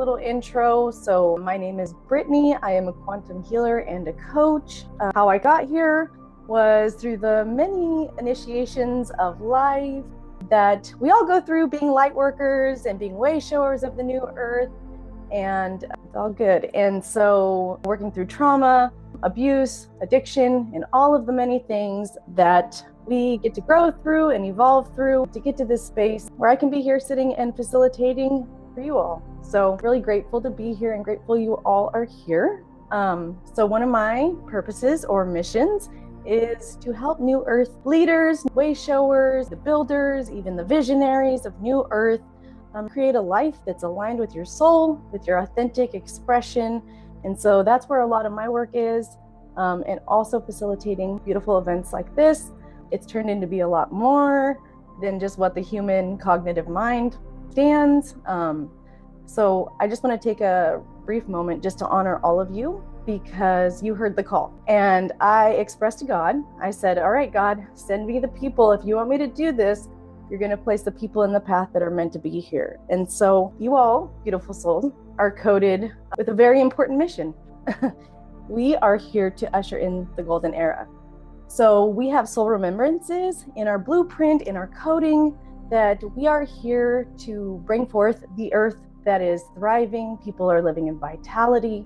little intro. So my name is Brittany. I am a quantum healer and a coach. How I got here was through the many initiations of life that we all go through, being light workers and being way showers of the new earth, and it's all good. And so working through trauma, abuse, addiction, and all of the many things that we get to grow through and evolve through to get to this space where I can be here sitting and facilitating for you all. So really grateful to be here and grateful you all are here. So one of my purposes or missions is to help New Earth leaders, way showers, the builders, even the visionaries of New Earth, create a life that's aligned with your soul, with your authentic expression. And so that's where a lot of my work is, and also facilitating beautiful events like this. It's turned into be a lot more than just what the human cognitive mind stands. So I just want to take a brief moment just to honor all of you, because you heard the call. And I expressed to God, I said, all right, God, send me the people. If you want me to do this, you're going to place the people in the path that are meant to be here. And so you all, beautiful souls, are coded with a very important mission. We are here to usher in the golden era. So we have soul remembrances in our blueprint, in our coding, that we are here to bring forth the earth that is thriving. People are living in vitality.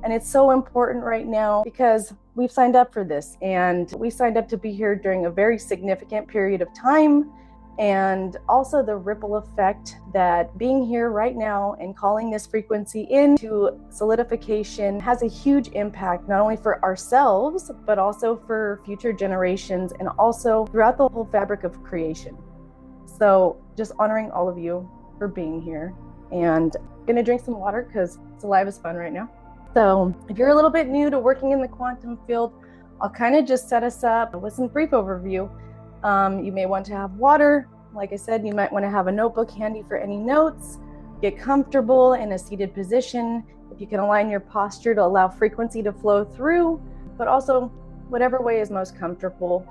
And it's so important right now because we've signed up for this, and we signed up to be here during a very significant period of time. And also the ripple effect that being here right now and calling this frequency into solidification has a huge impact, not only for ourselves, but also for future generations and also throughout the whole fabric of creation. So just honoring all of you for being here, and I'm gonna drink some water because Alive is fun right now. So if you're a little bit new to working in the quantum field, I'll kind of just set us up with some brief overview. You may want to have water. Like I said, you might want to have a notebook handy for any notes. Get comfortable in a seated position. If you can align your posture to allow frequency to flow through, but also whatever way is most comfortable.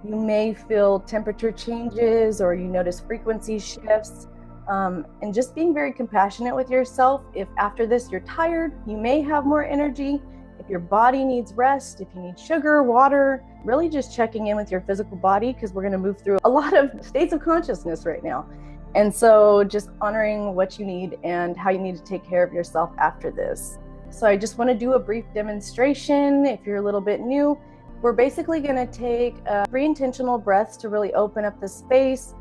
You may feel temperature changes or you notice frequency shifts. And just being very compassionate with yourself. If after this you're tired, you may have more energy. If your body needs rest, if you need sugar, water, really just checking in with your physical body, because we're going to move through a lot of states of consciousness right now. And so just honoring what you need and how you need to take care of yourself after this. So I just want to do a brief demonstration. If you're a little bit new, we're basically going to take 3 intentional breaths to really open up the space.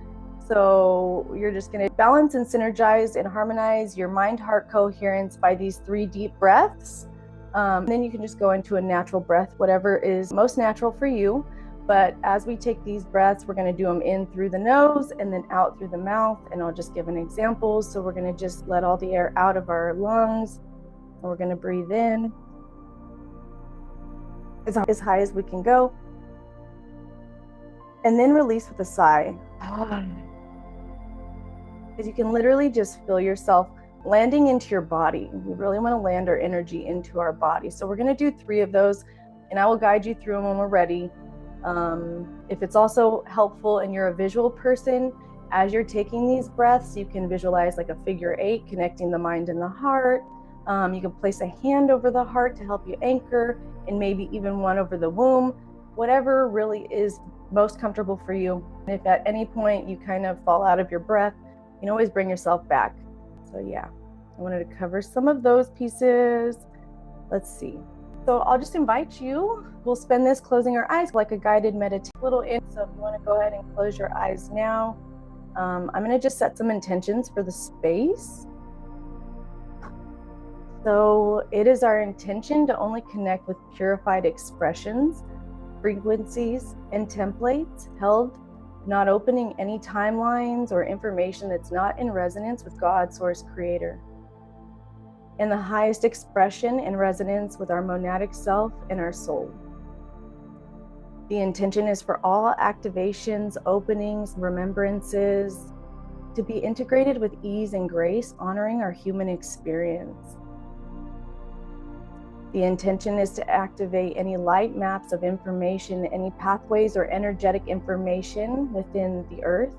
So you're just going to balance and synergize and harmonize your mind-heart coherence by these 3 deep breaths. Then you can just go into a natural breath, whatever is most natural for you. But as we take these breaths, we're going to do them in through the nose and then out through the mouth. And I'll just give an example. So we're going to just let all the air out of our lungs. And we're going to breathe in as high as we can go. And then release with a sigh. Because you can literally just feel yourself landing into your body. We really want to land our energy into our body. So we're going to do 3 of those, and I will guide you through them when we're ready. If it's also helpful and you're a visual person, as you're taking these breaths, you can visualize like a figure 8 connecting the mind and the heart. You can place a hand over the heart to help you anchor, and maybe even one over the womb, whatever really is most comfortable for you. And if at any point you kind of fall out of your breath, you can always bring yourself back. So yeah, I wanted to cover some of those pieces. Let's see. So I'll just invite you. We'll spend this closing our eyes like a guided meditation. So if you want to go ahead and close your eyes now, I'm going to just set some intentions for the space. So it is our intention to only connect with purified expressions, frequencies, and templates held, not opening any timelines or information that's not in resonance with God, Source, Creator. In the highest expression and resonance with our monadic self and our soul. The intention is for all activations, openings, remembrances to be integrated with ease and grace, honoring our human experience. The intention is to activate any light maps of information, any pathways or energetic information within the earth,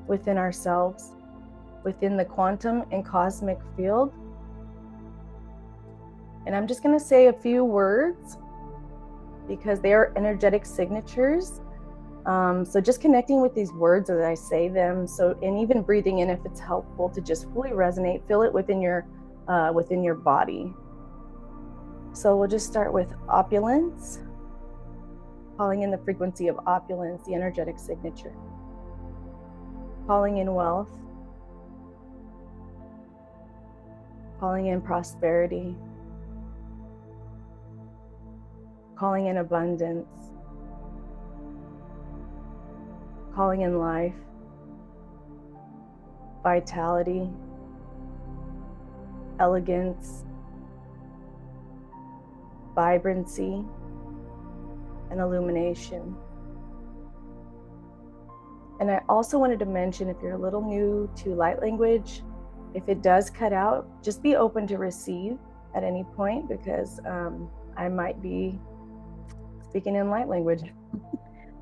within ourselves, within the quantum and cosmic field. And I'm just going to say a few words because they are energetic signatures. So just connecting with these words as I say them. So, and even breathing in if it's helpful to just fully resonate, feel it within your body. So we'll just start with opulence, calling in the frequency of opulence, the energetic signature. Calling in wealth, calling in prosperity, calling in abundance, calling in life, vitality, elegance, vibrancy, and illumination. And I also wanted to mention, if you're a little new to light language, if it does cut out, just be open to receive at any point, because I might be speaking in light language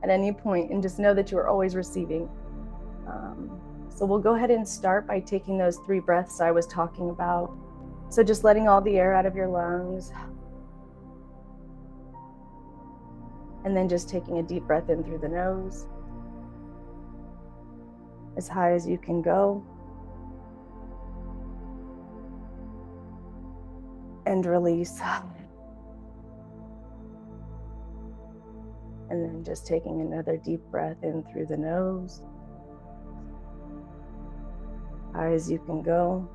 at any point, and just know that you are always receiving. So we'll go ahead and start by taking those 3 breaths I was talking about. So just letting all the air out of your lungs, and then just taking a deep breath in through the nose, as high as you can go, and release. And then just taking another deep breath in through the nose, high as you can go,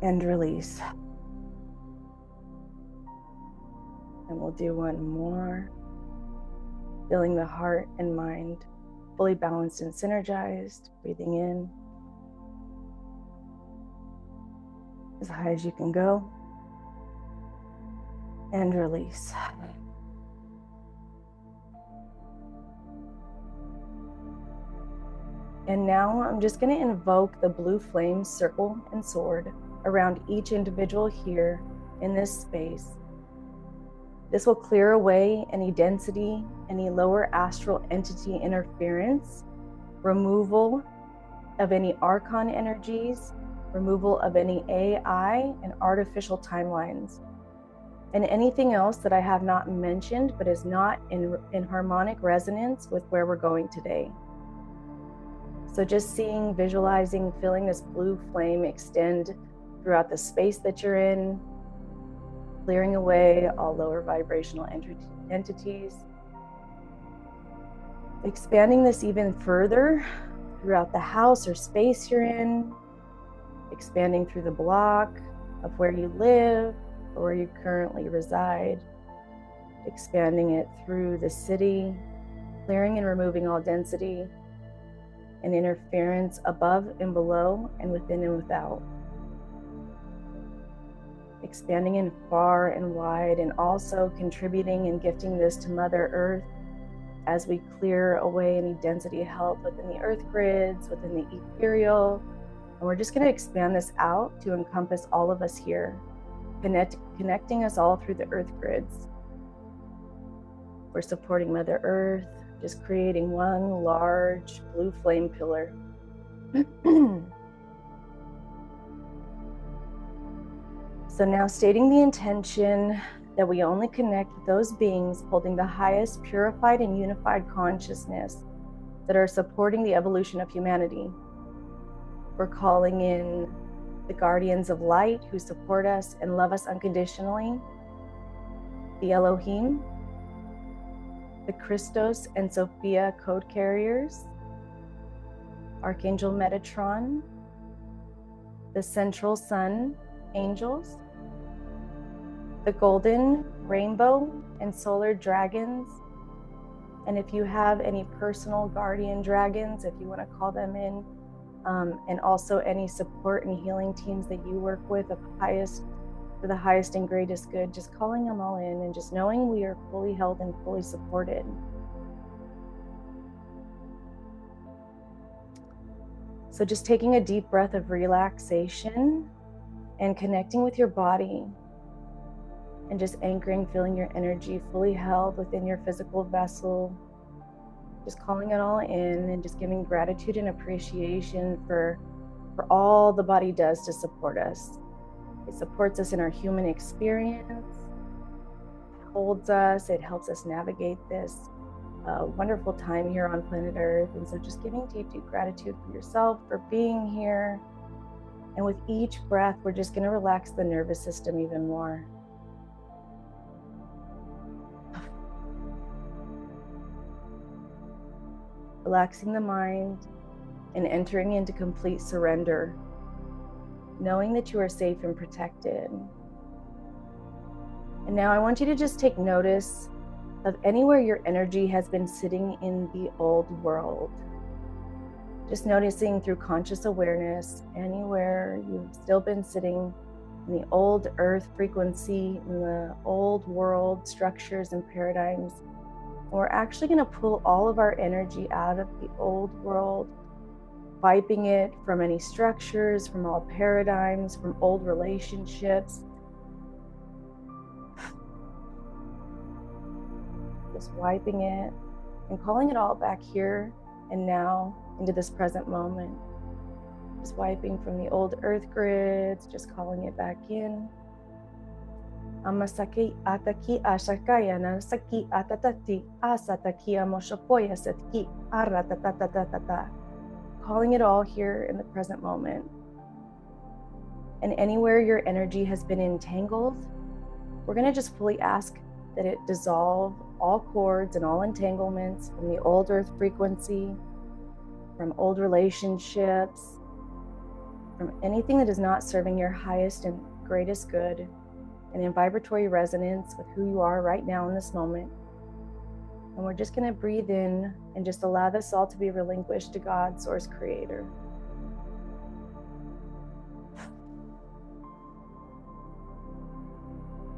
and release. And we'll do one more, feeling the heart and mind fully balanced and synergized, breathing in as high as you can go, and release. And now I'm just going to invoke the blue flame circle and sword around each individual here in this space. This will clear away any density, any lower astral entity interference, removal of any archon energies, removal of any AI and artificial timelines, and anything else that I have not mentioned but is not in harmonic resonance with where we're going today. So just seeing, visualizing, feeling this blue flame extend throughout the space that you're in, clearing away all lower vibrational entities, expanding this even further throughout the house or space you're in, expanding through the block of where you live or where you currently reside, expanding it through the city, clearing and removing all density and interference above and below and within and without. Expanding in far and wide, and also contributing and gifting this to Mother Earth as we clear away any density held within the earth grids, within the ethereal. And we're just going to expand this out to encompass all of us here, connecting us all through the earth grids. We're supporting Mother Earth, just creating one large blue flame pillar. So now stating the intention that we only connect with those beings holding the highest purified and unified consciousness that are supporting the evolution of humanity. We're calling in the guardians of light who support us and love us unconditionally, the Elohim, the Christos and Sophia code carriers, Archangel Metatron, the Central Sun angels, the golden, rainbow, and solar dragons. And if you have any personal guardian dragons, if you want to call them in, and also any support and healing teams that you work with for the highest and greatest good, just calling them all in and just knowing we are fully held and fully supported. So just taking a deep breath of relaxation and connecting with your body, and just anchoring, feeling your energy fully held within your physical vessel, Just calling it all in and just giving gratitude and appreciation for all the body does to support us. It supports us in our human experience, it holds us, it helps us navigate this wonderful time here on planet Earth. And so just giving deep, deep gratitude for yourself, for being here. And with each breath, we're just going to relax the nervous system even more. Relaxing the mind and entering into complete surrender, knowing that you are safe and protected. And now I want you to just take notice of anywhere your energy has been sitting in the old world. Just noticing through conscious awareness, anywhere you've still been sitting in the old earth frequency, in the old world structures and paradigms. And we're actually going to pull all of our energy out of the old world, wiping it from any structures, from all paradigms, from old relationships. Just wiping it and calling it all back here and now into this present moment. Just wiping from the old earth grids, just calling it back in. Amasaki ataki ashakaya nasaki atatati asataki amoshakoya setki aratatatata. Calling it all here in the present moment. And anywhere your energy has been entangled, we're going to just fully ask that it dissolve all cords and all entanglements from the old earth frequency, from old relationships, from anything that is not serving your highest and greatest good, and in vibratory resonance with who you are right now in this moment. And we're just going to breathe in and just allow this all to be relinquished to God, Source Creator.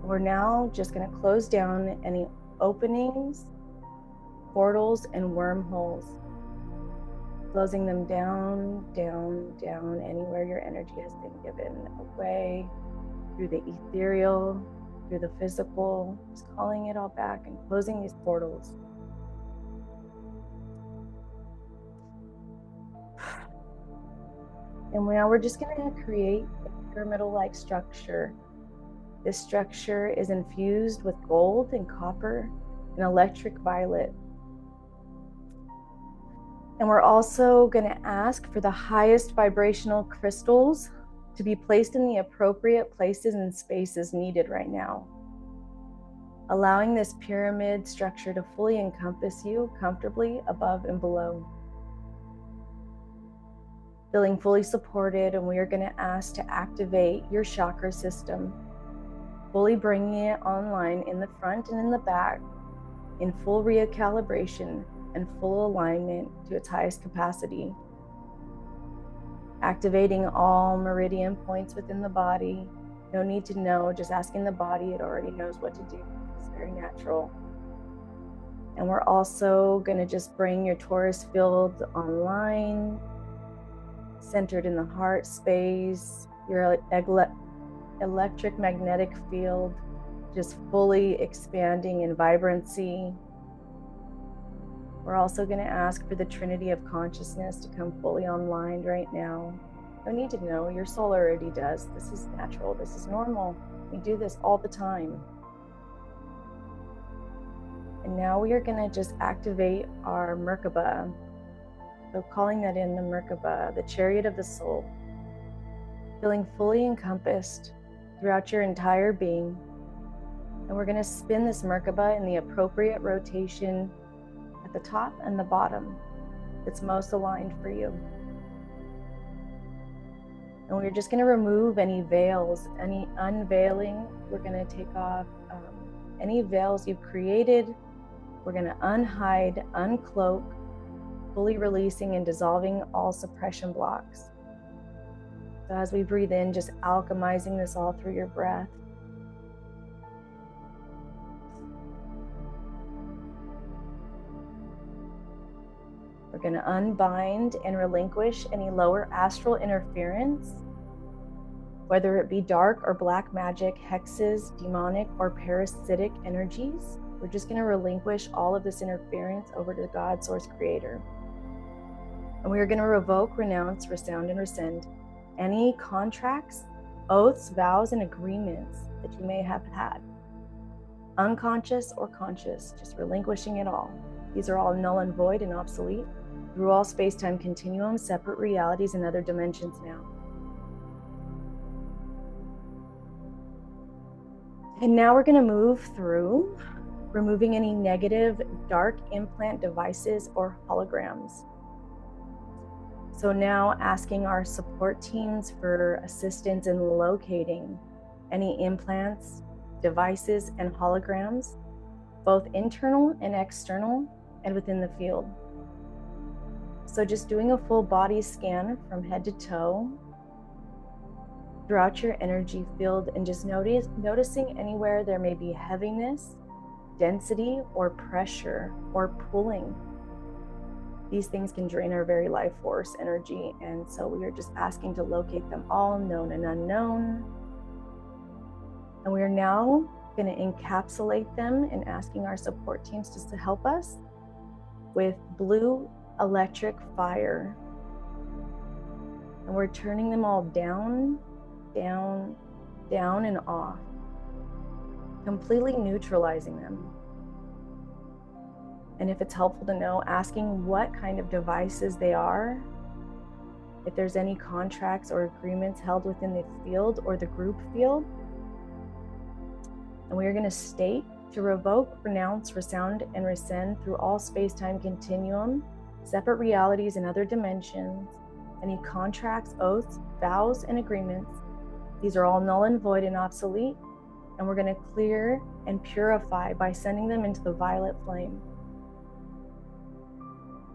We're now just going to close down any openings, portals, and wormholes. Closing them down, down, down, anywhere your energy has been given away, through the ethereal, through the physical, just calling it all back and closing these portals. And now we're just going to create a pyramidal-like structure. This structure is infused with gold and copper and electric violet. And we're also going to ask for the highest vibrational crystals to be placed in the appropriate places and spaces needed right now. Allowing this pyramid structure to fully encompass you comfortably above and below. Feeling fully supported, and we are going to ask to activate your chakra system, fully bringing it online in the front and in the back, in full recalibration and full alignment to its highest capacity. Activating all meridian points within the body. No need to know, just asking the body, it already knows what to do. It's very natural. And we're also going to just bring your torus field online, centered in the heart space, your electric magnetic field just fully expanding in vibrancy. We're also going to ask for the Trinity of Consciousness to come fully online right now. No need to know, your soul already does. This is natural, this is normal. We do this all the time. And now we are going to just activate our Merkaba. So calling that in the Merkaba, the chariot of the soul. Feeling fully encompassed throughout your entire being. And we're going to spin this Merkaba in the appropriate rotation at the top and the bottom that's most aligned for you. And we're just going to remove any veils, any unveiling. We're going to take off any veils you've created. We're going to unhide, uncloak, fully releasing and dissolving all suppression blocks. So as we breathe in, just alchemizing this all through your breath. We're going to unbind and relinquish any lower astral interference, whether it be dark or black magic, hexes, demonic or parasitic energies. We're just going to relinquish all of this interference over to God, Source, Creator. And we are going to revoke, renounce, resound, and rescind any contracts, oaths, vows, and agreements that you may have had, unconscious or conscious, just relinquishing it all. These are all null and void and obsolete through all space-time continuums, separate realities, and other dimensions now. And now we're going to move through removing any negative dark implant devices or holograms. So now asking our support teams for assistance in locating any implants, devices, and holograms, both internal and external and within the field. So just doing a full body scan from head to toe throughout your energy field, and just noticing anywhere there may be heaviness, density, or pressure, or pulling. These things can drain our very life force energy, and so we are just asking to locate them all, known and unknown. And we are now going to encapsulate them and asking our support teams just to help us with blue electric fire. And we're turning them all down, down, down, and off, completely neutralizing them. And if it's helpful to know, asking what kind of devices they are, if there's any contracts or agreements held within the field or the group field. And we are going to state to revoke, renounce, resound, and rescind through all space-time continuum, separate realities and other dimensions, any contracts, oaths, vows, and agreements. These are all null and void and obsolete, and we're going to clear and purify by sending them into the violet flame.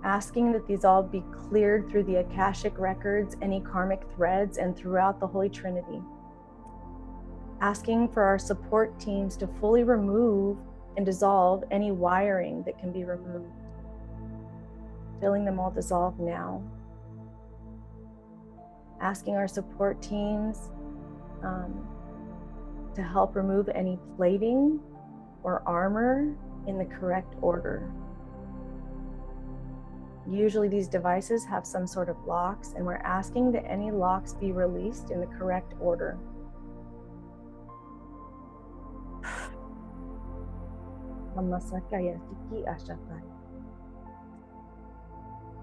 Asking that these all be cleared through the Akashic records, any karmic threads, and throughout the Holy Trinity. Asking for our support teams to fully remove and dissolve any wiring that can be removed. Feeling them all dissolve now. Asking our support teams to help remove any plating or armor in the correct order. Usually these devices have some sort of locks, and we're asking that any locks be released in the correct order.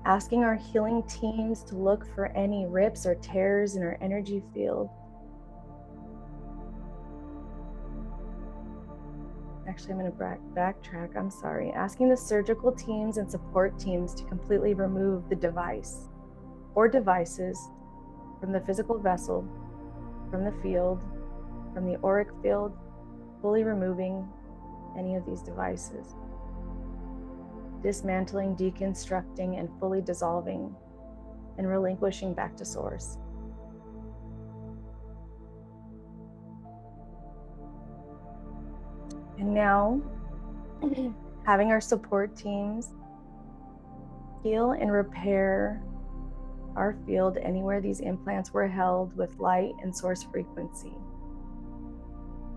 Asking our healing teams to look for any rips or tears in our energy field. Actually, I'm going to backtrack. I'm sorry. Asking the surgical teams and support teams to completely remove the device or devices from the physical vessel, from the field, from the auric field, fully removing any of these devices. Dismantling, deconstructing, and fully dissolving and relinquishing back to source. And now, having our support teams heal and repair our field anywhere these implants were held with light and source frequency.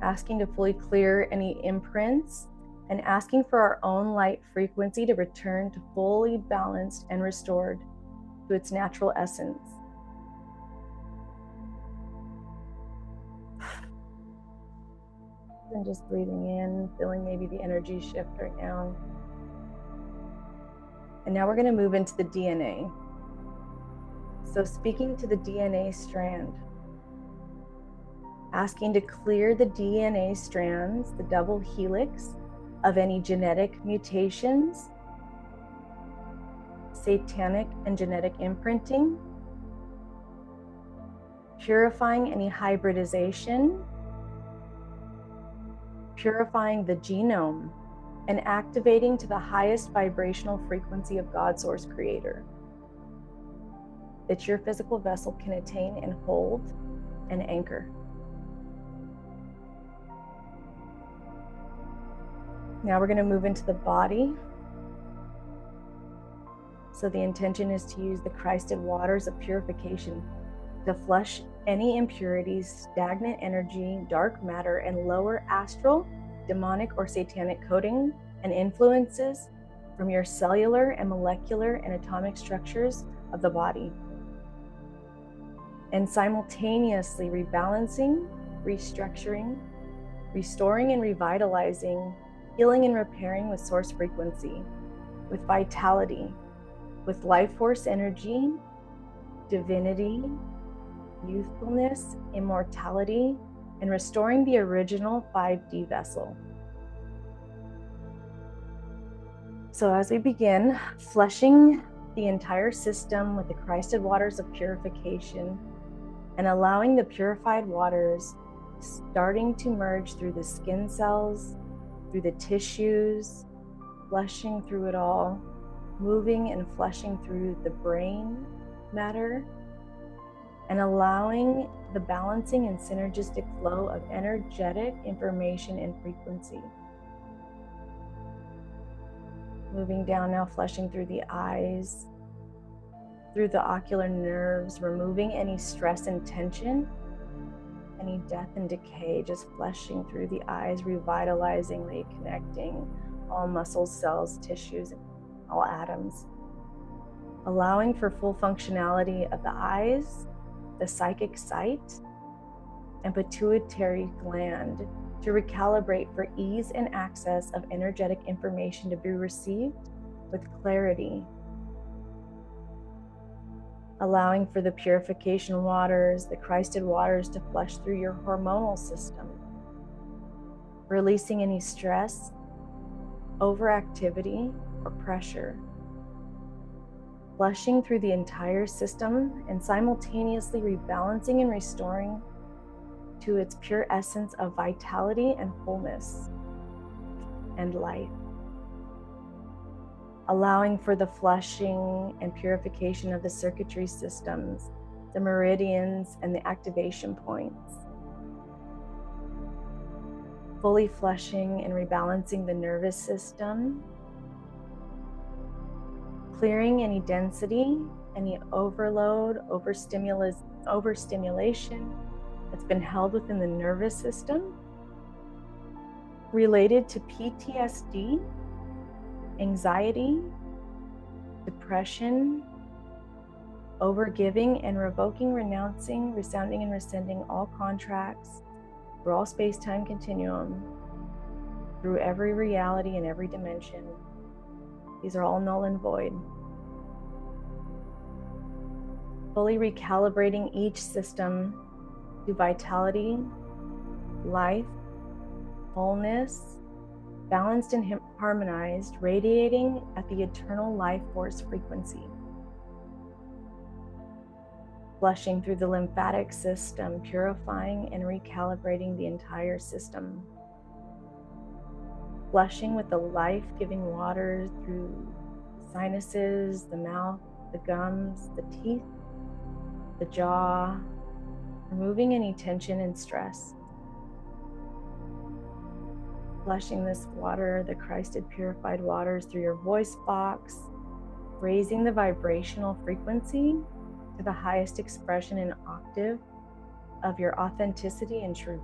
Asking to fully clear any imprints and asking for our own light frequency to return to fully balanced and restored to its natural essence. And just breathing in, feeling maybe the energy shift right now. And now we're going to move into the DNA. So speaking to the DNA strand, asking to clear the DNA strands, the double helix, of any genetic mutations, satanic and genetic imprinting, purifying any hybridization, purifying the genome, and activating to the highest vibrational frequency of God, Source, Creator, that your physical vessel can attain and hold and anchor. Now we're going to move into the body. So the intention is to use the Christed waters of purification to flush any impurities, stagnant energy, dark matter, and lower astral demonic or satanic coding and influences from your cellular and molecular and atomic structures of the body, and simultaneously rebalancing, restructuring, restoring and revitalizing, healing and repairing with source frequency, with vitality, with life force energy, divinity, youthfulness, immortality, and restoring the original 5D vessel. So as we begin, flushing the entire system with the Christed waters of purification and allowing the purified waters starting to merge through the skin cells, through the tissues, flushing through it all, moving and flushing through the brain matter, and allowing the balancing and synergistic flow of energetic information and frequency. Moving down now, flushing through the eyes, through the ocular nerves, removing any stress and tension, any death and decay, just flushing through the eyes, revitalizing, reconnecting all muscles, cells, tissues, all atoms. Allowing for full functionality of the eyes, the psychic sight, and pituitary gland to recalibrate for ease and access of energetic information to be received with clarity. Allowing for the purification waters, the Christed waters to flush through your hormonal system, releasing any stress, overactivity, or pressure. Flushing through the entire system and simultaneously rebalancing and restoring to its pure essence of vitality and wholeness and life. Allowing for the flushing and purification of the circuitry systems, the meridians, and the activation points. Fully flushing and rebalancing the nervous system, clearing any density, any overload, overstimulation that's been held within the nervous system related to PTSD, anxiety, depression, overgiving and revoking, renouncing, resounding and rescinding all contracts through all space-time continuum, through every reality and every dimension. These are all null and void. Fully recalibrating each system to vitality, life, wholeness, balanced and harmonized, radiating at the eternal life force frequency. Flushing through the lymphatic system, purifying and recalibrating the entire system. Flushing with the life-giving waters through sinuses, the mouth, the gums, the teeth, the jaw, removing any tension and stress. Flushing this water, the Christed purified waters, through your voice box, raising the vibrational frequency to the highest expression and octave of your authenticity and truth.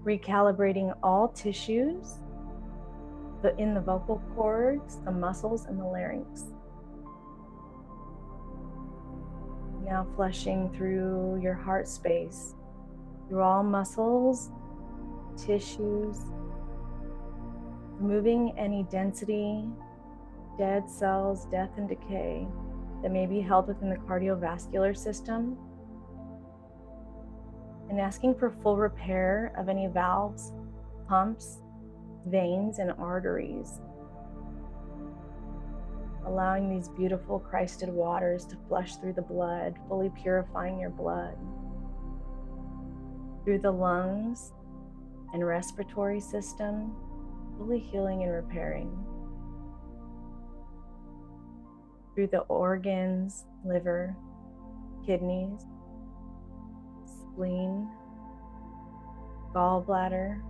Recalibrating all tissues in the vocal cords, the muscles, and the larynx. Now flushing through your heart space, through all muscles, tissues, removing any density, dead cells, death and decay that may be held within the cardiovascular system, and asking for full repair of any valves, pumps, veins, and arteries. Allowing these beautiful Christed waters to flush through the blood, fully purifying your blood, through the lungs and respiratory system, fully healing and repairing, through the organs, liver, kidneys, spleen, gallbladder,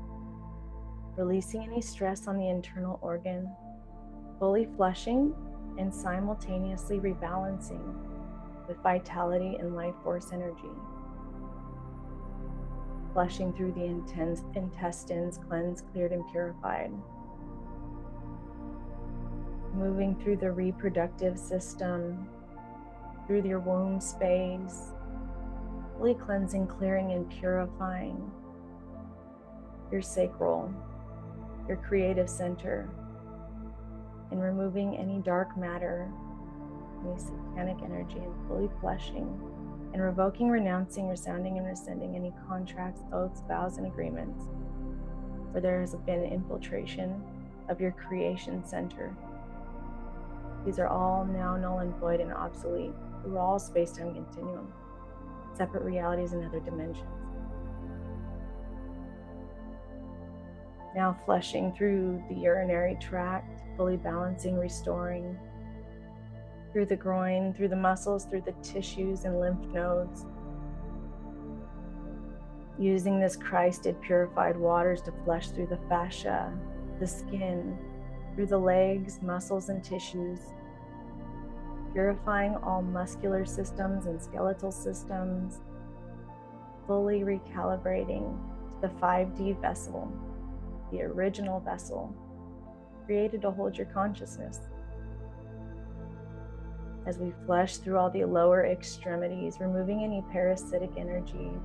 releasing any stress on the internal organ, fully flushing and simultaneously rebalancing with vitality and life force energy. flushing through the intestines, cleansed, cleared, and purified. Moving through the reproductive system, through your womb space, fully cleansing, clearing, and purifying your sacral, your creative center, and removing any dark matter, any satanic energy, and fully flushing and revoking, renouncing, resounding, and rescinding any contracts, oaths, vows, and agreements where there has been infiltration of your creation center. These are all now null and void and obsolete through all space-time continuum, separate realities and other dimensions. Now flushing through the urinary tract, fully balancing, restoring, through the groin, through the muscles, through the tissues and lymph nodes. Using this Christed purified waters to flush through the fascia, the skin, through the legs, muscles, and tissues, purifying all muscular systems and skeletal systems, fully recalibrating to the 5D vessel, the original vessel, created to hold your consciousness. As we flush through all the lower extremities, removing any parasitic energies,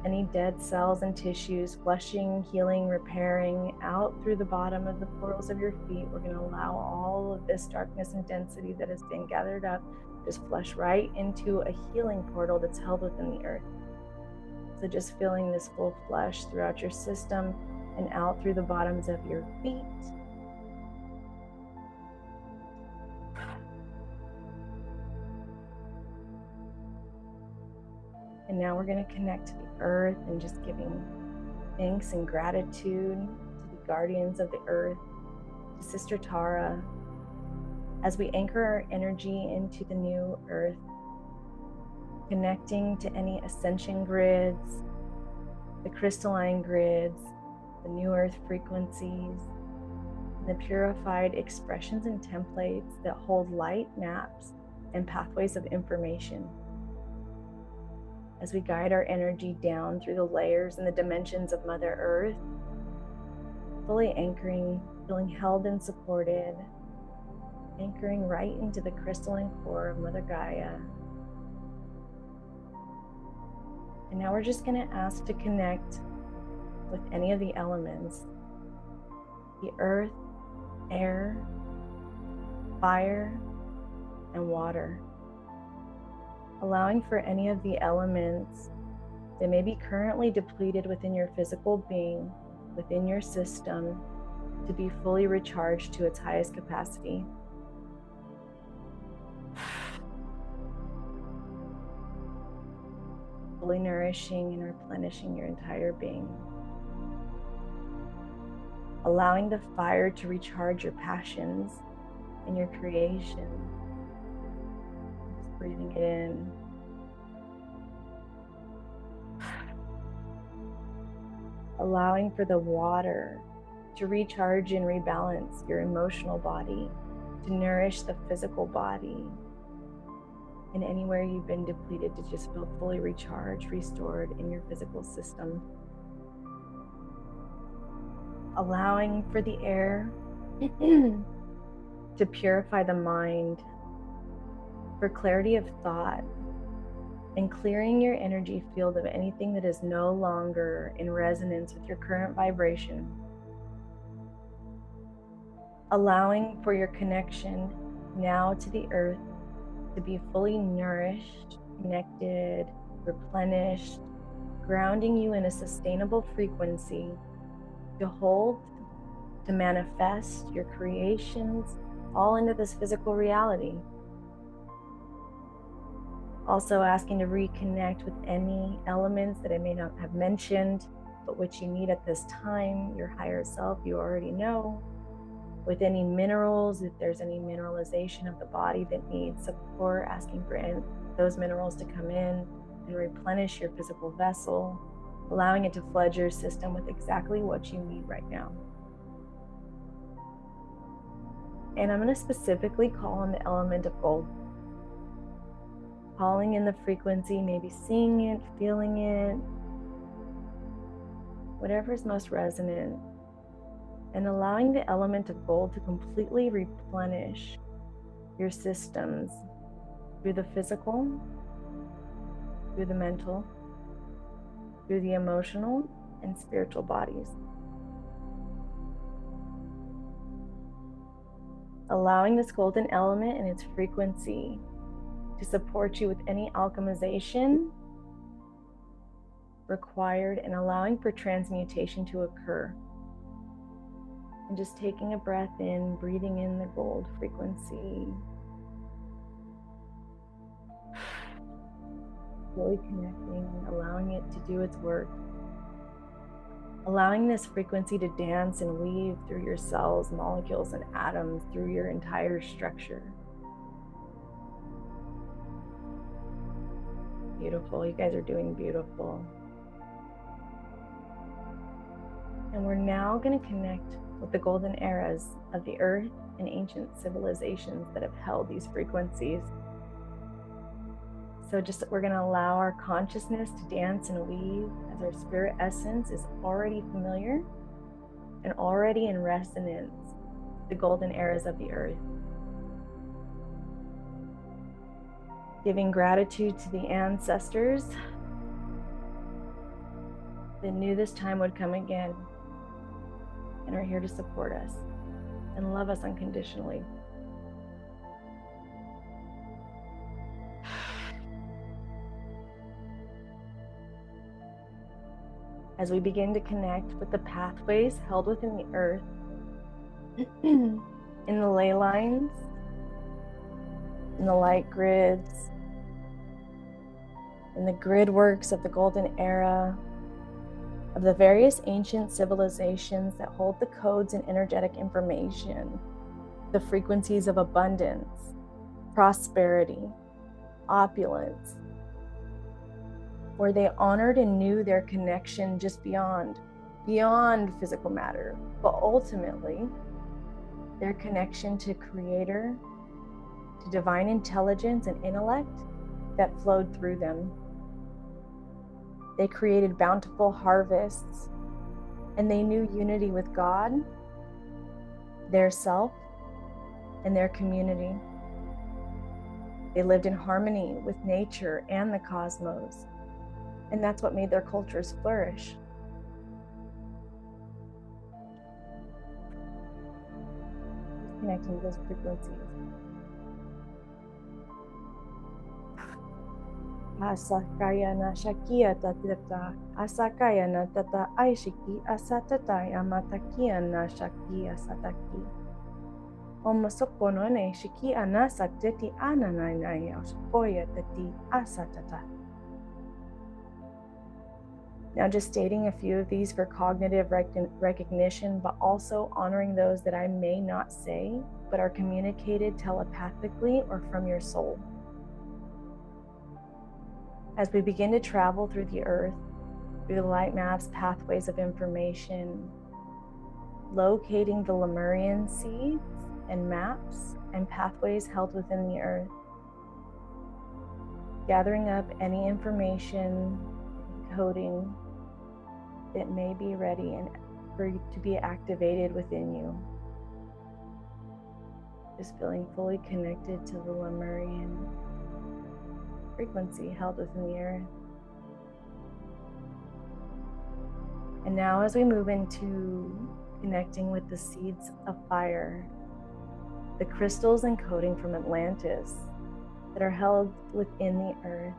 any dead cells and tissues, flushing, healing, repairing out through the bottom of the portals of your feet. We're going to allow all of this darkness and density that has been gathered up, just flush right into a healing portal that's held within the earth. So just feeling this full flush throughout your system and out through the bottoms of your feet. And now we're going to connect to the earth and just giving thanks and gratitude to the guardians of the earth, to Sister Tara, as we anchor our energy into the new earth, connecting to any ascension grids, the crystalline grids, the new earth frequencies, and the purified expressions and templates that hold light maps and pathways of information. As we guide our energy down through the layers and the dimensions of Mother Earth, fully anchoring, feeling held and supported, anchoring right into the crystalline core of Mother Gaia. And now we're just going to ask to connect with any of the elements: the earth, air, fire, and water. Allowing for any of the elements that may be currently depleted within your physical being, within your system, to be fully recharged to its highest capacity. Fully nourishing and replenishing your entire being. Allowing the fire to recharge your passions and your creation. Just breathing it in. Allowing for the water to recharge and rebalance your emotional body, to nourish the physical body, and anywhere you've been depleted to just feel fully recharged, restored in your physical system. Allowing for the air to purify the mind, for clarity of thought, and clearing your energy field of anything that is no longer in resonance with your current vibration. Allowing for your connection now to the earth to be fully nourished, connected, replenished, grounding you in a sustainable frequency to hold, to manifest your creations all into this physical reality. Also asking to reconnect with any elements that I may not have mentioned, but which you need at this time, your higher self, you already know. With any minerals, if there's any mineralization of the body that needs support, asking for those minerals to come in and replenish your physical vessel, allowing it to flood your system with exactly what you need right now. And I'm going to specifically call on the element of gold. Calling in the frequency, maybe seeing it, feeling it, whatever is most resonant, and allowing the element of gold to completely replenish your systems through the physical, through the mental, through the emotional and spiritual bodies. Allowing this golden element and its frequency to support you with any alchemization required, and allowing for transmutation to occur. And just taking a breath in, breathing in the gold frequency. Fully connecting, allowing it to do its work. Allowing this frequency to dance and weave through your cells, molecules, and atoms, through your entire structure. Beautiful. You guys are doing beautiful. And we're now going to connect with the golden eras of the earth and ancient civilizations that have held these frequencies. So we're going to allow our consciousness to dance and weave as our spirit essence is already familiar and already in resonance with the golden eras of the earth. Giving gratitude to the ancestors that knew this time would come again and are here to support us and love us unconditionally. As we begin to connect with the pathways held within the earth, in the ley lines, in the light grids, in the grid works of the golden era, of the various ancient civilizations that hold the codes and energetic information, the frequencies of abundance, prosperity, opulence, where they honored and knew their connection just beyond physical matter, but ultimately their connection to Creator, to divine intelligence and intellect that flowed through them. They created bountiful harvests, and they knew unity with God, their self, and their community. They lived in harmony with nature and the cosmos, and that's what made their cultures flourish. Just connecting to those frequencies. Asakaya na shakia tatata, asakaya na tata aishiki asatata amatakia na shakia sataki. Omasokono ne shiki anasateti ananai oskoya tati asatata. Now just stating a few of these for cognitive recognition, but also honoring those that I may not say, but are communicated telepathically or from your soul. As we begin to travel through the earth, through the light maps, pathways of information, locating the Lemurian seeds and maps and pathways held within the earth, gathering up any information, coding that may be ready and for you to be activated within you. Just feeling fully connected to the Lemurian frequency held within the earth. And now as we move into connecting with the seeds of fire, the crystals encoding from Atlantis that are held within the earth,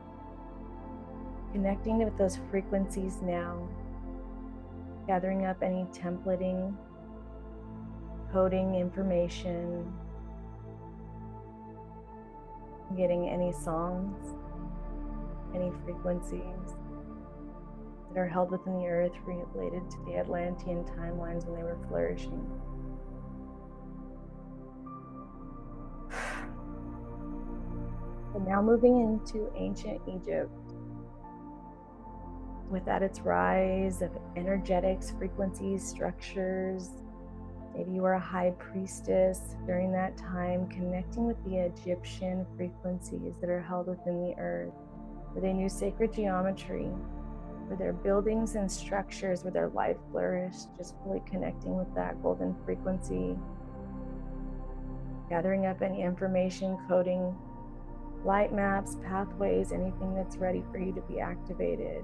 connecting with those frequencies now, gathering up any templating, coding information, getting any songs, any frequencies that are held within the earth related to the Atlantean timelines when they were flourishing. And now moving into ancient Egypt, with at its rise of energetics, frequencies, structures. Maybe you were a high priestess during that time, connecting with the Egyptian frequencies that are held within the earth, where they knew sacred geometry, where their buildings and structures, where their life flourished, just fully connecting with that golden frequency, gathering up any information, coding, light maps, pathways, anything that's ready for you to be activated.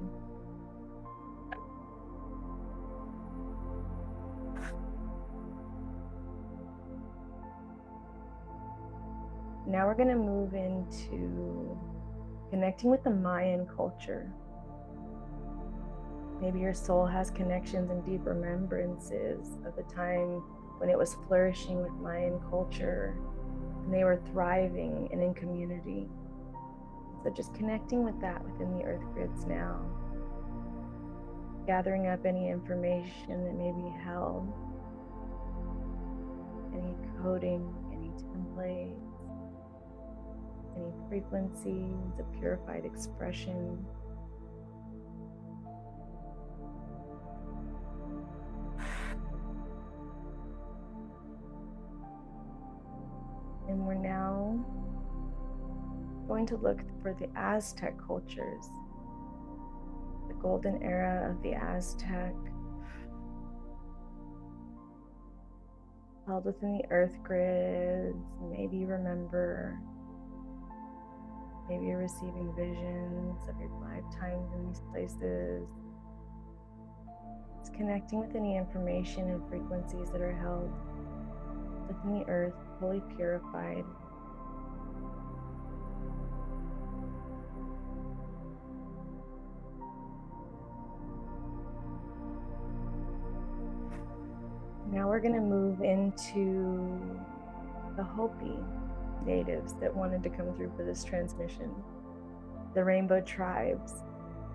Now we're going to move into connecting with the Mayan culture. Maybe your soul has connections and deep remembrances of the time when it was flourishing with Mayan culture and they were thriving and in community. So just connecting with that within the earth grids now. Gathering up any information that may be held, any coding, any templates, any frequencies, a purified expression. And we're now going to look for the Aztec cultures, the golden era of the Aztec, held within the earth grids. Maybe you remember, maybe you're receiving visions of your lifetimes in these places. It's connecting with any information and frequencies that are held within the earth, fully purified. Now we're going to move into the Hopi natives that wanted to come through for this transmission, the rainbow tribes,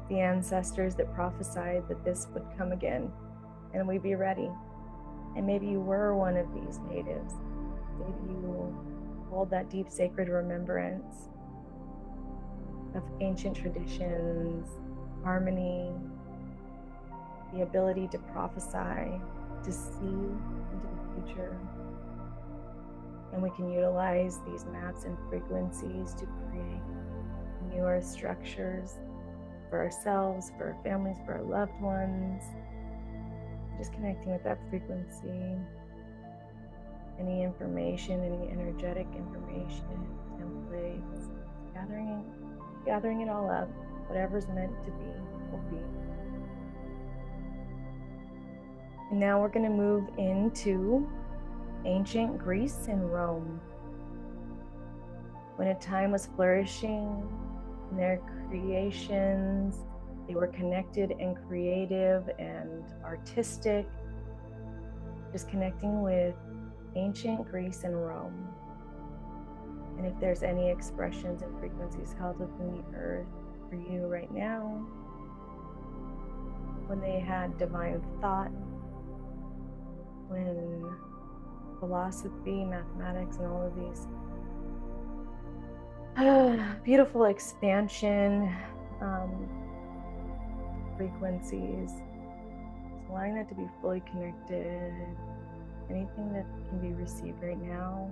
the ancestors that prophesied that this would come again and we'd be ready. And maybe you were one of these natives. Maybe you hold that deep sacred remembrance of ancient traditions, harmony, the ability to prophesy, to see into the future. And we can utilize these maps and frequencies to create newer structures for ourselves, for our families, for our loved ones. Just connecting with that frequency, any information, any energetic information, templates, gathering it all up. Whatever's meant to be will be. And now we're going to move into ancient Greece and Rome. When a time was flourishing in their creations, they were connected and creative and artistic, just connecting with ancient Greece and Rome. And if there's any expressions and frequencies held within the earth for you right now, when they had divine thought, when philosophy, mathematics, and all of these beautiful expansion frequencies, just allowing that to be fully connected. Anything that can be received right now.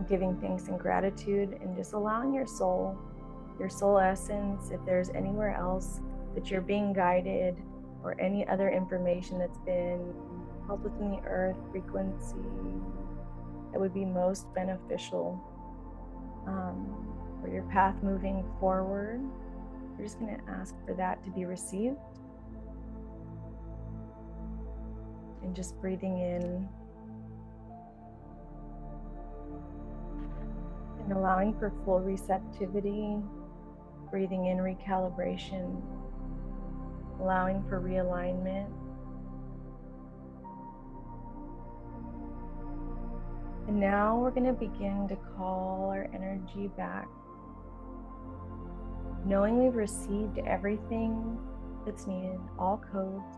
Giving thanks and gratitude, and just allowing your soul essence, if there's anywhere else that you're being guided or any other information that's been held within the earth frequency that would be most beneficial for your path moving forward. We're just going to ask for that to be received. And just breathing in and allowing for full receptivity, breathing in recalibration, allowing for realignment. And now we're going to begin to call our energy back, knowing we've received everything that's needed, all codes,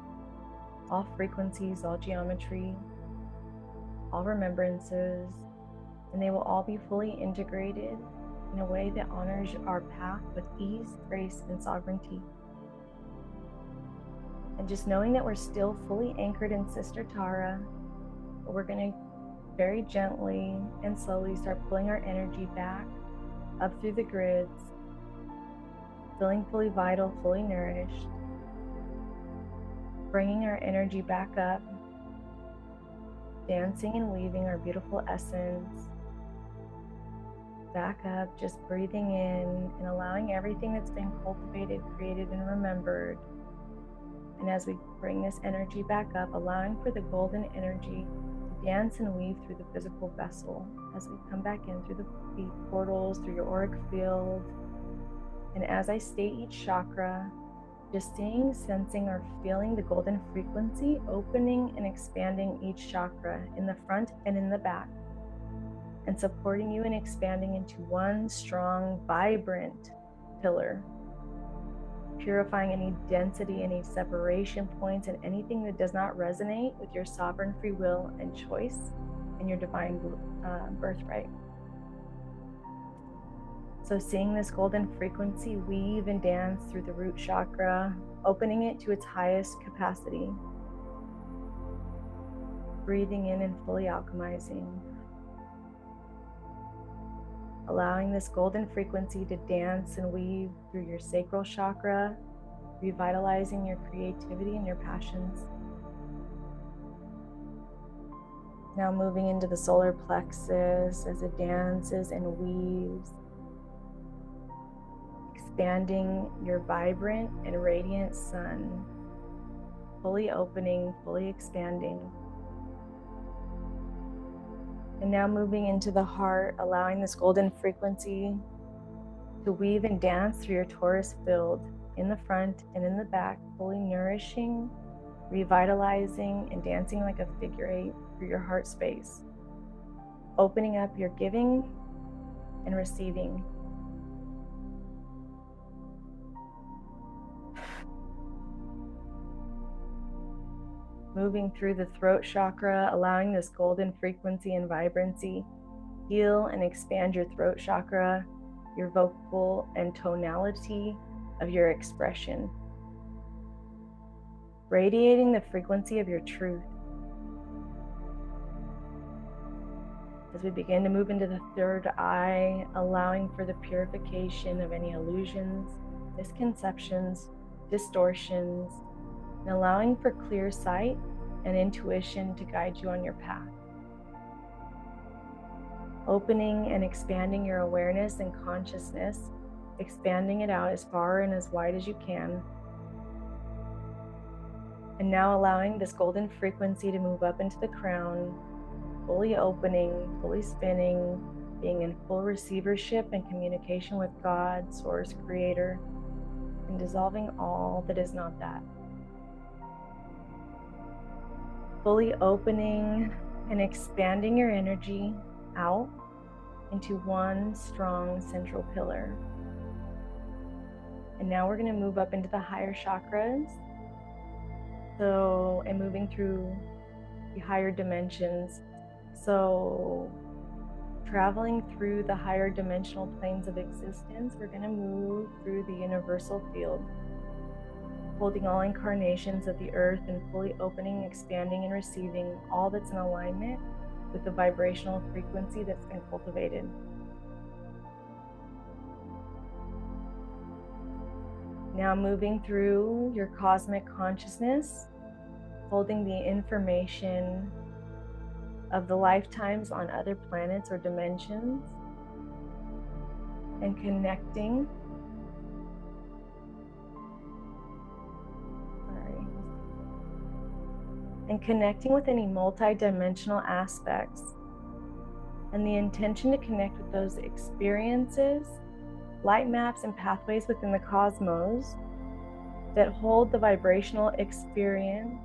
all frequencies, all geometry, all remembrances, and they will all be fully integrated in a way that honors our path with ease, grace, and sovereignty. And just knowing that we're still fully anchored in Sister Tara, but we're going to very gently and slowly start pulling our energy back up through the grids, feeling fully vital, fully nourished, bringing our energy back up, dancing and weaving our beautiful essence back up, just breathing in and allowing everything that's been cultivated, created, and remembered. And as we bring this energy back up, allowing for the golden energy to dance and weave through the physical vessel as we come back in through the feet portals, through your auric field. And as I state each chakra, just seeing, sensing, or feeling the golden frequency opening and expanding each chakra in the front and in the back, and supporting you in expanding into one strong, vibrant pillar, purifying any density, any separation points, and anything that does not resonate with your sovereign free will and choice and your divine birthright. So seeing this golden frequency weave and dance through the root chakra, opening it to its highest capacity, breathing in and fully alchemizing, allowing this golden frequency to dance and weave through your sacral chakra, revitalizing your creativity and your passions. Now moving into the solar plexus as it dances and weaves, expanding your vibrant and radiant sun, fully opening, fully expanding. And now moving into the heart, allowing this golden frequency to weave and dance through your torus field in the front and in the back, fully nourishing, revitalizing, and dancing like a figure eight through your heart space, opening up your giving and receiving. Moving through the throat chakra, allowing this golden frequency and vibrancy heal and expand your throat chakra, your vocal and tonality of your expression, radiating the frequency of your truth. As we begin to move into the third eye, allowing for the purification of any illusions, misconceptions, distortions, and allowing for clear sight and intuition to guide you on your path. Opening and expanding your awareness and consciousness, expanding it out as far and as wide as you can. And now allowing this golden frequency to move up into the crown, fully opening, fully spinning, being in full receivership and communication with God, Source, Creator, and dissolving all that is not that. Fully opening and expanding your energy out into one strong central pillar. And now we're going to move up into the higher chakras. And moving through the higher dimensions. So traveling through the higher dimensional planes of existence, we're going to move through the universal field, holding all incarnations of the earth and fully opening, expanding, and receiving all that's in alignment with the vibrational frequency that's been cultivated. Now moving through your cosmic consciousness, holding the information of the lifetimes on other planets or dimensions, and connecting with any multi-dimensional aspects, and the intention to connect with those experiences, light maps, and pathways within the cosmos that hold the vibrational experience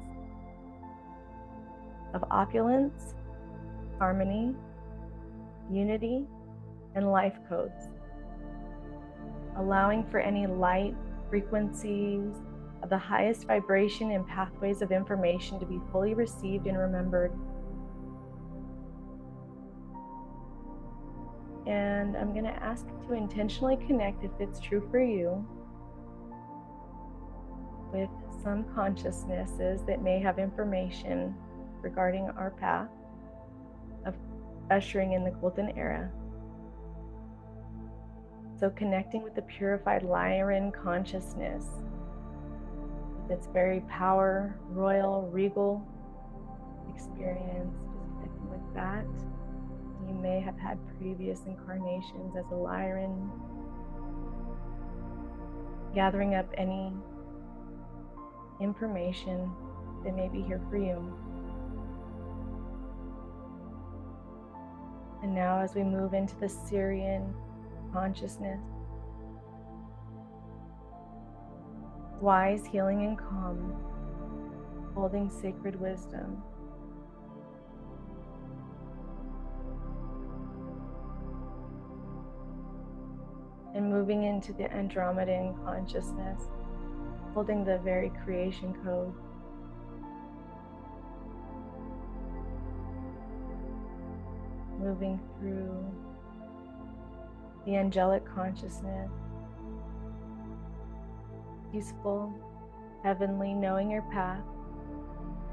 of opulence, harmony, unity, and life codes, allowing for any light frequencies of the highest vibration and pathways of information to be fully received and remembered. And I'm going to ask to intentionally connect, if it's true for you, with some consciousnesses that may have information regarding our path of ushering in the golden era. So connecting with the purified Lyran consciousness, with its very power, royal, regal experience, just connecting with that. You may have had previous incarnations as a Lyran, gathering up any information that may be here for you. And now as we move into the Syrian consciousness, wise, healing, and calm, holding sacred wisdom. And moving into the Andromedan consciousness, holding the very creation code. Moving through the angelic consciousness, peaceful, heavenly, knowing your path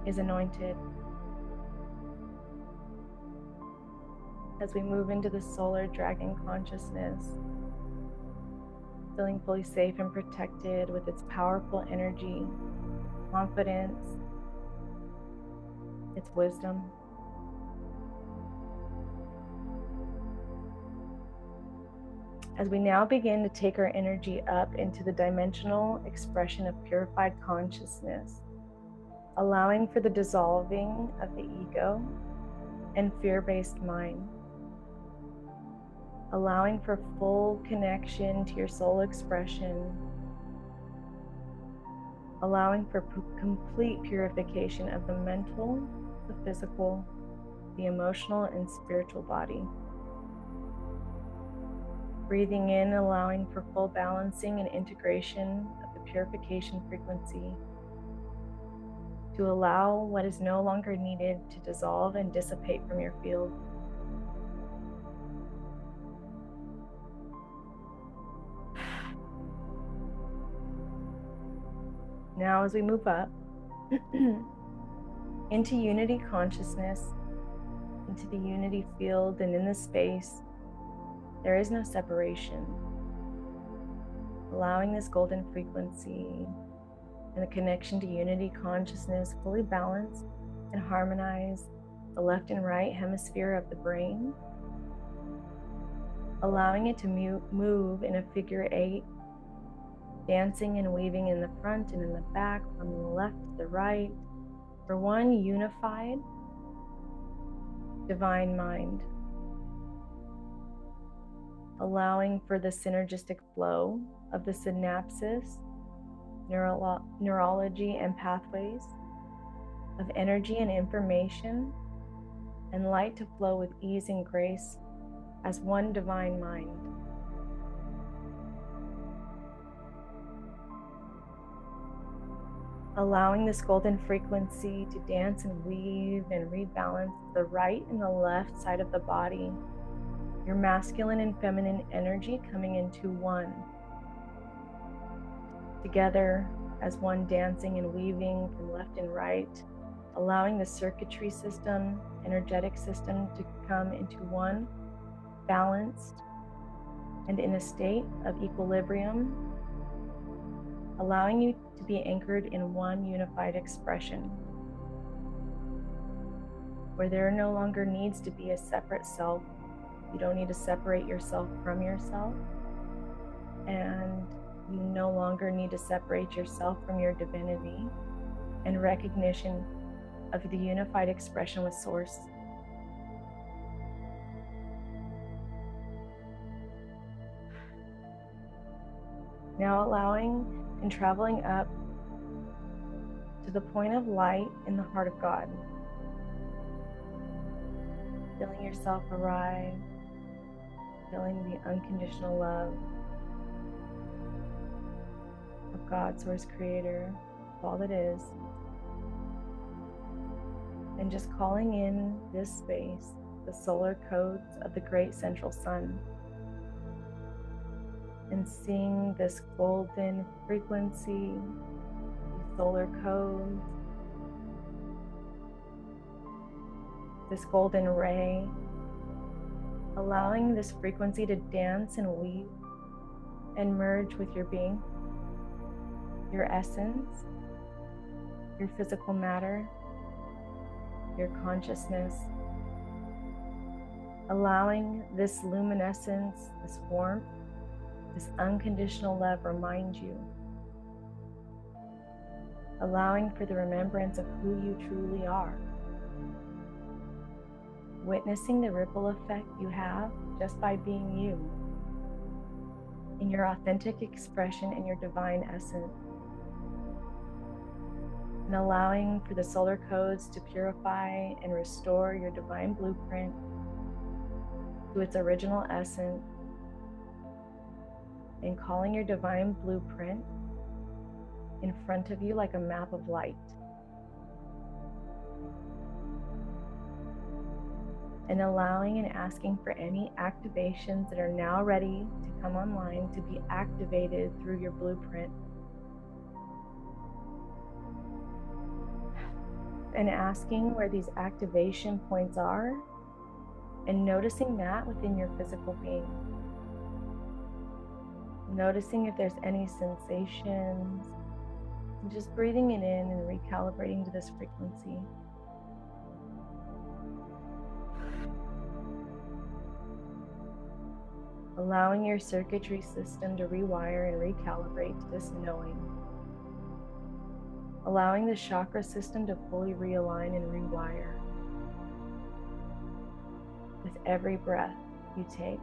is anointed. As we move into the solar dragon consciousness, feeling fully safe and protected with its powerful energy, confidence, its wisdom. As we now begin to take our energy up into the dimensional expression of purified consciousness, allowing for the dissolving of the ego and fear-based mind, allowing for full connection to your soul expression, allowing for complete purification of the mental, the physical, the emotional, and spiritual body. Breathing in, allowing for full balancing and integration of the purification frequency to allow what is no longer needed to dissolve and dissipate from your field. Now as we move up into unity consciousness, into the unity field, and in the space, there is no separation. Allowing this golden frequency and the connection to unity consciousness fully balance and harmonize the left and right hemisphere of the brain, allowing it to move in a figure 8, dancing and weaving in the front and in the back, from the left to the right, for one unified divine mind. Allowing for the synergistic flow of the synapses, neurology and pathways of energy and information and light to flow with ease and grace as one divine mind. Allowing this golden frequency to dance and weave and rebalance the right and the left side of the body, your masculine and feminine energy coming into one, together as one, dancing and weaving from left and right, allowing the circuitry system, energetic system to come into one, balanced and in a state of equilibrium, allowing you to be anchored in one unified expression, where there no longer needs to be a separate self. You don't need to separate yourself from yourself, and you no longer need to separate yourself from your divinity and recognition of the unified expression with Source. Now allowing and traveling up to the point of light in the heart of God. Feeling yourself arrive, feeling the unconditional love of God, Source Creator, all that is. And just calling in this space, the solar codes of the great central sun. And seeing this golden frequency, these solar codes, this golden ray, allowing this frequency to dance and weave and merge with your being, your essence, your physical matter, your consciousness, allowing this luminescence, this warmth, this unconditional love remind you, allowing for the remembrance of who you truly are, witnessing the ripple effect you have just by being you, in your authentic expression in your divine essence, and allowing for the solar codes to purify and restore your divine blueprint to its original essence, and calling your divine blueprint in front of you like a map of light. And allowing and asking for any activations that are now ready to come online to be activated through your blueprint. And asking where these activation points are and noticing that within your physical being. Noticing if there's any sensations, and just breathing it in and recalibrating to this frequency. Allowing your circuitry system to rewire and recalibrate to this knowing. Allowing the chakra system to fully realign and rewire with every breath you take.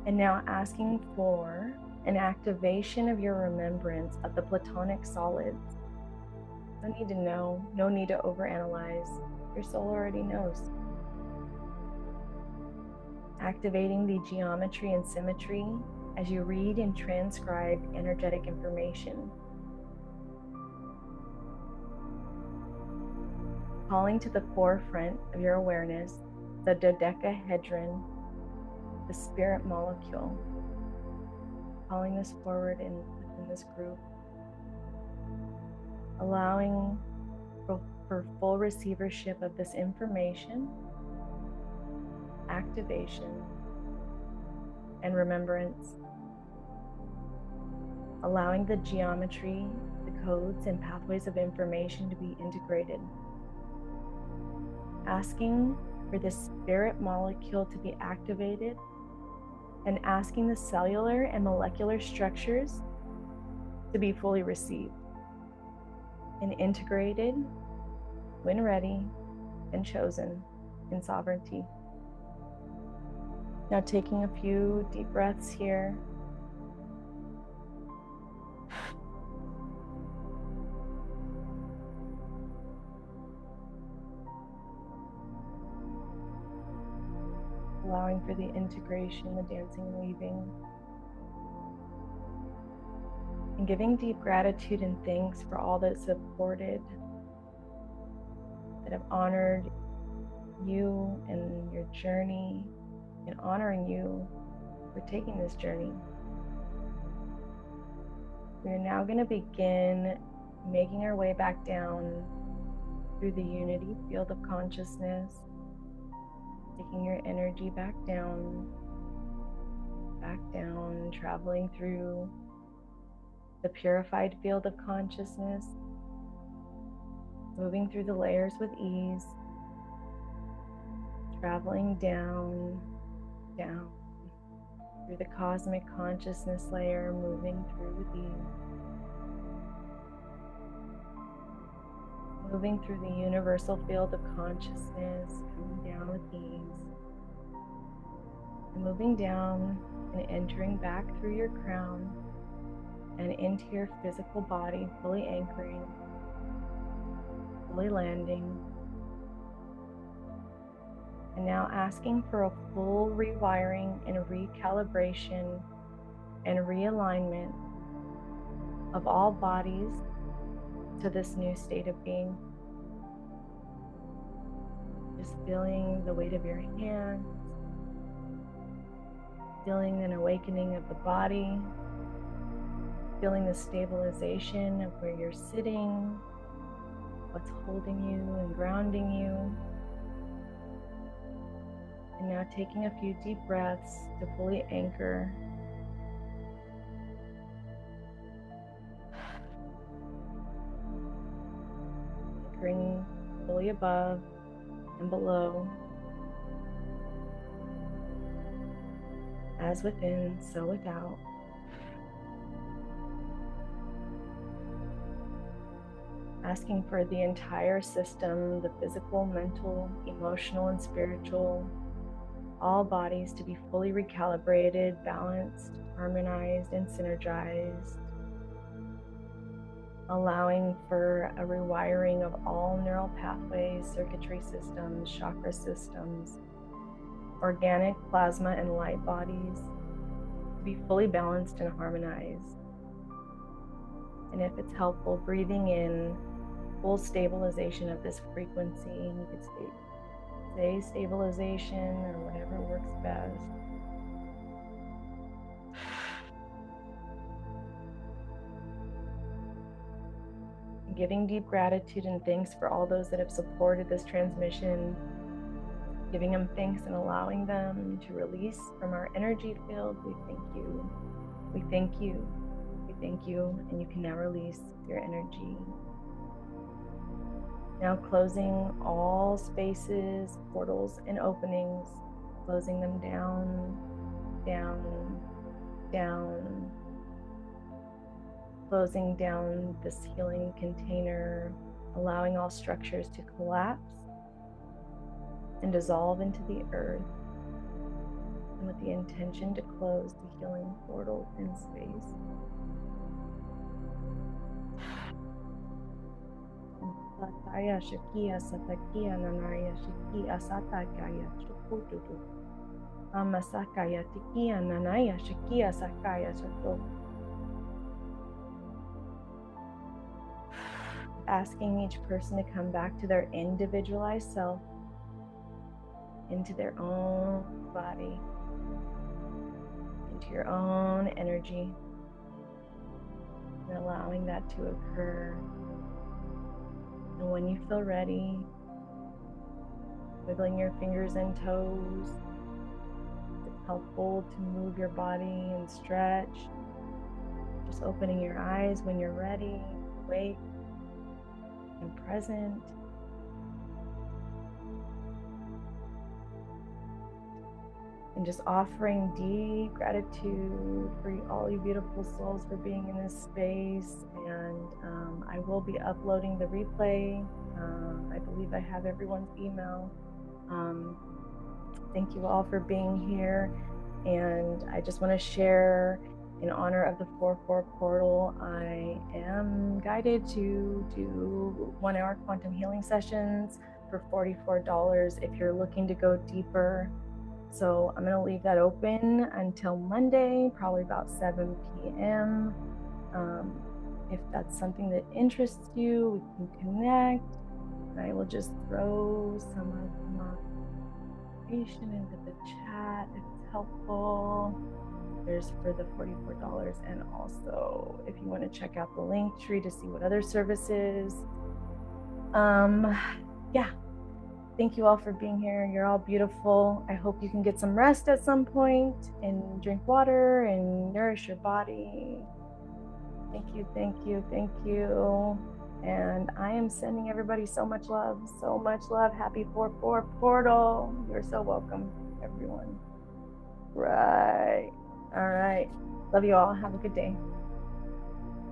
And now asking for an activation of your remembrance of the platonic solids. No need to know, no need to overanalyze. Your soul already knows. Activating the geometry and symmetry as you read and transcribe energetic information. Calling to the forefront of your awareness the dodecahedron, the spirit molecule. Calling this forward within this group. Allowing for full receivership of this information, activation, and remembrance. Allowing the geometry, the codes, and pathways of information to be integrated. Asking for the spirit molecule to be activated and asking the cellular and molecular structures to be fully received and integrated when ready and chosen in sovereignty. Now taking a few deep breaths here. Allowing for the integration, the dancing and weaving. And giving deep gratitude and thanks for all that's supported, that have honored you and your journey, and honoring you for taking this journey. We are now going to begin making our way back down through the unity field of consciousness, taking your energy back down, traveling through the purified field of consciousness, moving through the layers with ease, traveling down through the cosmic consciousness layer, moving through with ease, moving through the universal field of consciousness, coming down with ease, and moving down and entering back through your crown and into your physical body, fully anchoring, fully landing. And now asking for a full rewiring and recalibration and realignment of all bodies to this new state of being. Just feeling the weight of your hands, feeling an awakening of the body, feeling the stabilization of where you're sitting, what's holding you and grounding you. And now taking a few deep breaths to fully anchor. Anchoring fully above and below. As within, so without. Asking for the entire system, the physical, mental, emotional, and spiritual, all bodies to be fully recalibrated, balanced, harmonized, and synergized. Allowing for a rewiring of all neural pathways, circuitry systems, chakra systems, organic plasma and light bodies to be fully balanced and harmonized. And if it's helpful, breathing in full stabilization of this frequency. And you could say stabilization or whatever works best. Giving deep gratitude and thanks for all those that have supported this transmission. Giving them thanks and allowing them to release from our energy field. We thank you. We thank you. We thank you. And you can now release your energy. Now closing all spaces, portals, and openings. Closing them down, down, down. Closing down this healing container, allowing all structures to collapse and dissolve into the earth, and with the intention to close the healing portal in space. Sataya Shakia Satakia Nanaya Shikia Satakaya Shukututu Amasakaya Tikia Nanaya Shikia Sakaya Shato. Asking each person to come back to their individualized self, into their own body, into your own energy, and allowing that to occur. And when you feel ready, wiggling your fingers and toes, it's helpful to move your body and stretch. Just opening your eyes when you're ready, awake and present. And just offering deep gratitude for all you beautiful souls for being in this space. And I will be uploading the replay. I believe I have everyone's email. Thank you all for being here. And I just want to share, in honor of the 4/4 portal, I am guided to do 1-hour quantum healing sessions for $44 if you're looking to go deeper. So I'm going to leave that open until Monday, probably about 7 p.m. If that's something that interests you, we can connect. And I will just throw some of my information into the chat if it's helpful. There's for the $44, and also if you want to check out the link tree to see what other services. Yeah. Thank you all for being here. You're all beautiful. I hope you can get some rest at some point and drink water and nourish your body. Thank you, thank you, thank you. And I am sending everybody so much love, so much love. Happy 4/4 portal. You're so welcome, everyone. Right. All right. Love you all. Have a good day.